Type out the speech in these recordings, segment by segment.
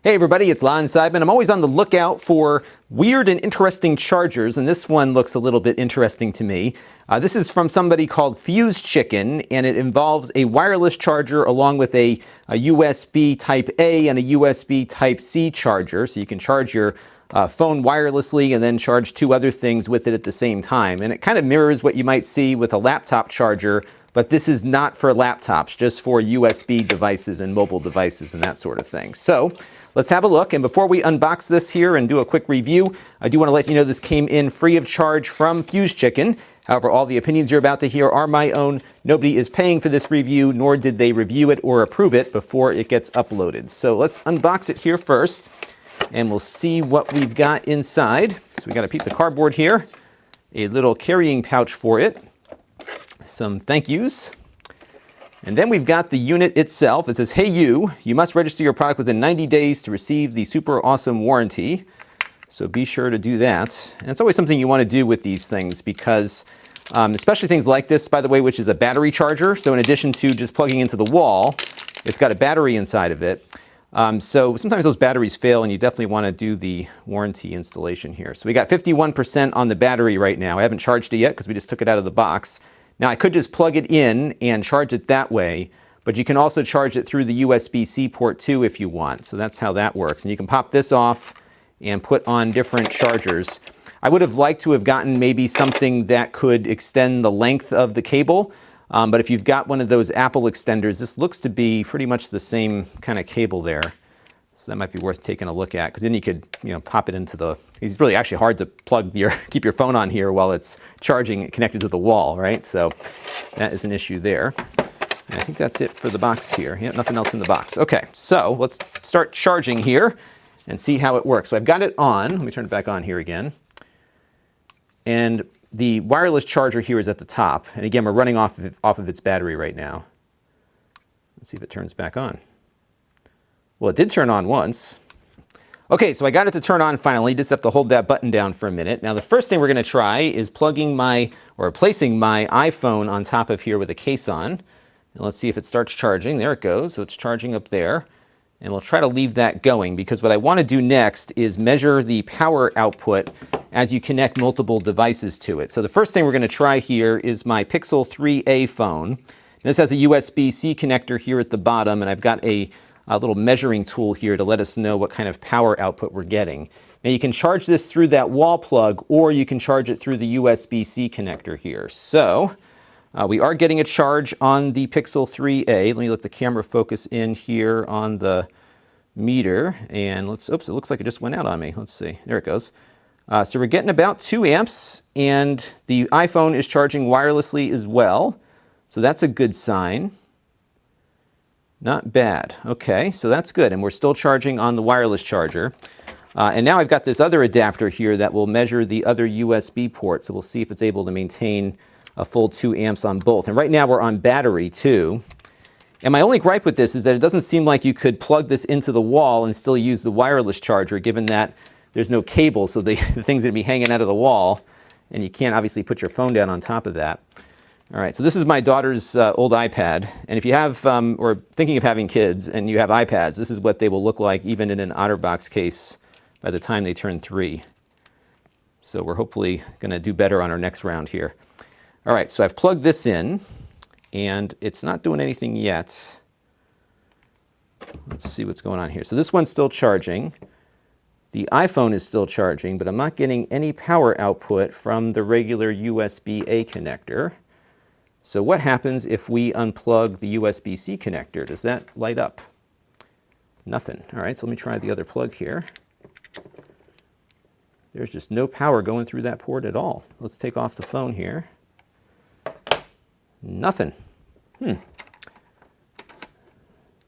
Hey everybody, it's Lon Seidman. I'm always on the lookout for weird and interesting chargers, and this one looks a little bit interesting to me. This is from somebody called Fuse Chicken, and it involves a wireless charger along with a USB Type A and a USB Type C charger, so you can charge your phone wirelessly and then charge two other things with it at the same time. And it kind of mirrors what you might see with a laptop charger, but this is not for laptops, just for USB devices and mobile devices and that sort of thing. So let's have a look. And before we unbox this here and do a quick review, I do want to let you know this came in free of charge from Fuse Chicken. However, all the opinions you're about to hear are my own. Nobody is paying for this review, nor did they review it or approve it before it gets uploaded. So let's unbox it here first, and we'll see what we've got inside. So we got a piece of cardboard here, a little carrying pouch for it, some thank yous. And then we've got the unit itself. It says, hey you must register your product within 90 days to receive the super awesome warranty. So be sure to do that. And it's always something you want to do with these things because, especially things like this, by the way, which is a battery charger. So in addition to just plugging into the wall, it's got a battery inside of it. So sometimes those batteries fail and you definitely want to do the warranty installation here. So we got 51% on the battery right now. I haven't charged it yet because we just took it out of the box. Now I could just plug it in and charge it that way, but you can also charge it through the USB-C port too if you want. So that's how that works. And you can pop this off and put on different chargers. I would have liked to have gotten maybe something that could extend the length of the cable, but if you've got one of those Apple extenders, this looks to be pretty much the same kind of cable there. So that might be worth taking a look at, because then you could, pop it into the, it's really actually hard to keep your phone on here while it's charging connected to the wall, right? So that is an issue there. And I think that's it for the box here. Yeah, nothing else in the box. Okay, so let's start charging here and see how it works. So I've got it on. Let me turn it back on here again. And the wireless charger here is at the top. And again, we're running off of its battery right now. Let's see if it turns back on. Well, it did turn on once. Okay, so I got it to turn on finally. Just have to hold that button down for a minute. Now, the first thing we're going to try is placing my iPhone on top of here with a case on. And let's see if it starts charging. There it goes. So it's charging up there. And we'll try to leave that going, because what I want to do next is measure the power output as you connect multiple devices to it. So the first thing we're going to try here is my Pixel 3a phone. This has a USB-C connector here at the bottom, and I've got a little measuring tool here to let us know what kind of power output we're getting. Now you can charge this through that wall plug, or you can charge it through the USB-C connector here. So we are getting a charge on the Pixel 3a. Let me let the camera focus in here on the meter, and oops, it looks like it just went out on me. Let's see, there it goes. So we're getting about 2 amps, and the iPhone is charging wirelessly as well. So that's a good sign. Not bad. Okay, so that's good. And we're still charging on the wireless charger. And now I've got this other adapter here that will measure the other USB port. So we'll see if it's able to maintain a full 2 amps on both. And right now we're on battery too. And my only gripe with this is that it doesn't seem like you could plug this into the wall and still use the wireless charger, given that there's no cable. So the thing's going to be hanging out of the wall. And you can't obviously put your phone down on top of that. All right, so this is my daughter's old iPad, and if you have, or thinking of having kids and you have iPads, this is what they will look like even in an OtterBox case by the time they turn 3. So we're hopefully going to do better on our next round here. All right, so I've plugged this in, and it's not doing anything yet. Let's see what's going on here. So this one's still charging. The iPhone is still charging, but I'm not getting any power output from the regular USB-A connector. So what happens if we unplug the USB-C connector? Does that light up? Nothing. All right, so let me try the other plug here. There's just no power going through that port at all. Let's take off the phone here. Nothing.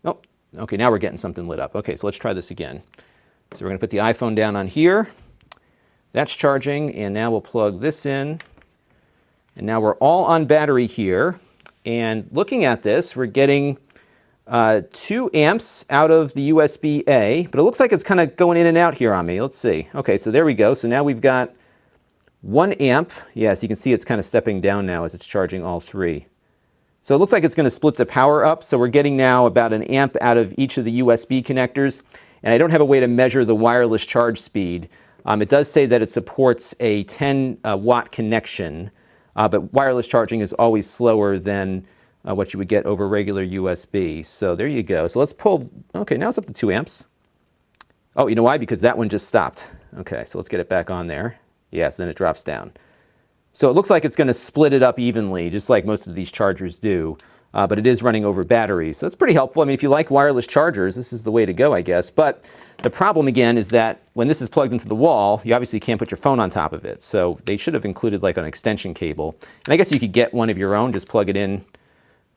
Oh, okay, now we're getting something lit up. Okay, so let's try this again. So we're going to put the iPhone down on here. That's charging, and now we'll plug this in. And now we're all on battery here, and looking at this, we're getting 2 amps out of the USB-A, but it looks like it's kind of going in and out here on me. Let's see. Okay, so there we go. So now we've got 1 amp. Yes, you can see it's kind of stepping down now as it's charging all 3. So it looks like it's going to split the power up. So we're getting now about 1 amp out of each of the USB connectors. and I don't have a way to measure the wireless charge speed. It does say that it supports a 10 watt connection, but wireless charging is always slower than what you would get over regular USB. So there you go. So let's pull, okay, now it's up to 2 amps. Oh, you know why? Because that one just stopped. Okay, so let's get it back on there. Yes, then it drops down. So it looks like it's going to split it up evenly, just like most of these chargers do. But it is running over batteries, so it's pretty helpful. I mean, if you like wireless chargers, this is the way to go, I guess. But the problem, again, is that when this is plugged into the wall, you obviously can't put your phone on top of it. So they should have included like an extension cable. And I guess you could get one of your own, just plug it in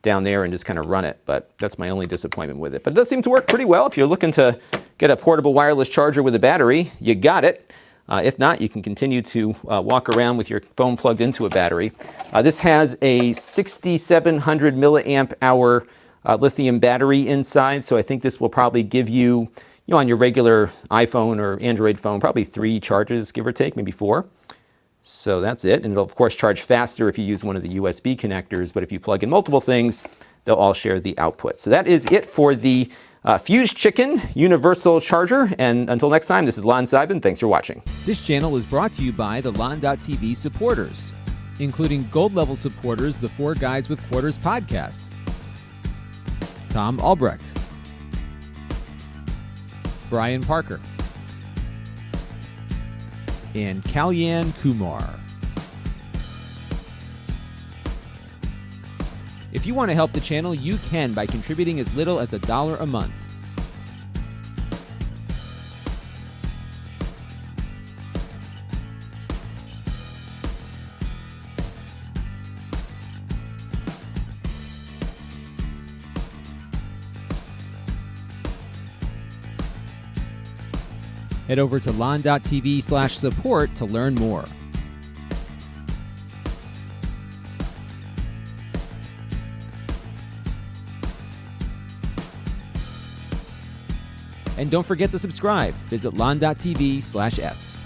down there and just kind of run it. But that's my only disappointment with it. But it does seem to work pretty well. If you're looking to get a portable wireless charger with a battery, you got it. If not, you can continue to walk around with your phone plugged into a battery. This has a 6,700 milliamp hour lithium battery inside, so I think this will probably give you, on your regular iPhone or Android phone, probably 3 charges, give or take, maybe 4. So that's it, and it'll of course charge faster if you use one of the USB connectors, but if you plug in multiple things, they'll all share the output. So that is it for the Fuse Chicken Universal Charger, and until next time, this is Lon Seidman. Thanks for watching. This channel is brought to you by the Lon.TV supporters, including gold level supporters, the 4 Guys with Quarters podcast, Tom Albrecht, Brian Parker, and Kalyan Kumar. If you want to help the channel, you can by contributing as little as $1 a month. Head over to lon.tv/support to learn more. And don't forget to subscribe. Visit lon.tv/s.